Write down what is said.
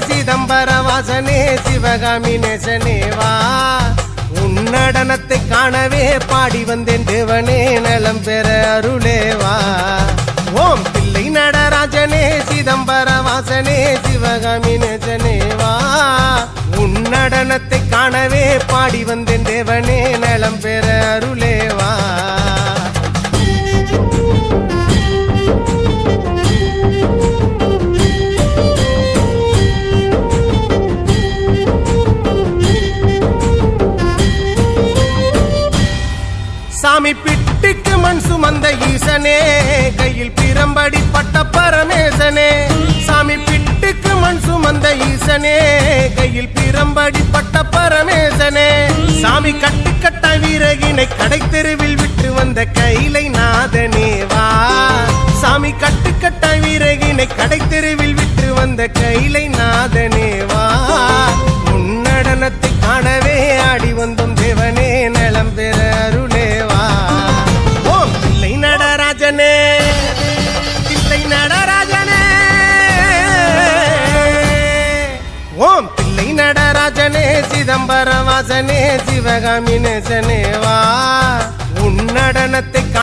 சிதம்பர வாசனே சிவகாமி நேசனேவா உன்னடனத்தை காணவே பாடி வந்தேன் தேவனே நலம் பெற அருளேவா ஓம் பிள்ளை நடராஜனே சிதம்பர வாசனே சிவகாமி நேசனேவா உன்னடனத்தை காணவே பாடி வந்தேன் தேவனே நலம் பெற அருளேவா சாமி பிட்டுக்கு மண் சுமந்த ஈசனே கையில் பிரம்படி பட்ட பரமேசனே சாமி பிட்டுக்கு மண் சுமந்த ஈசனே கையில் பிரம்படி பட்ட பரமேசனே சாமி கட்டுக்கட்ட வீரகினை கடை தெருவில் விட்டு வந்த கைலை நாதனேவா சாமி கட்டுக்கட்ட வீரகினை கடை தெருவில் விட்டு வந்த கைலை நாதனேவா உன்னடனத்தை காணவே ஆடி வந்தோம் தேவனே நலம் பெற அருளேவா ஓம் பிள்ளை நடராஜனே பிள்ளை நடராஜனே ஓம் பிள்ளை நடராஜனே சிதம்பர வாசனே சிவகாமி நேசனேவா உன்னடனத்தை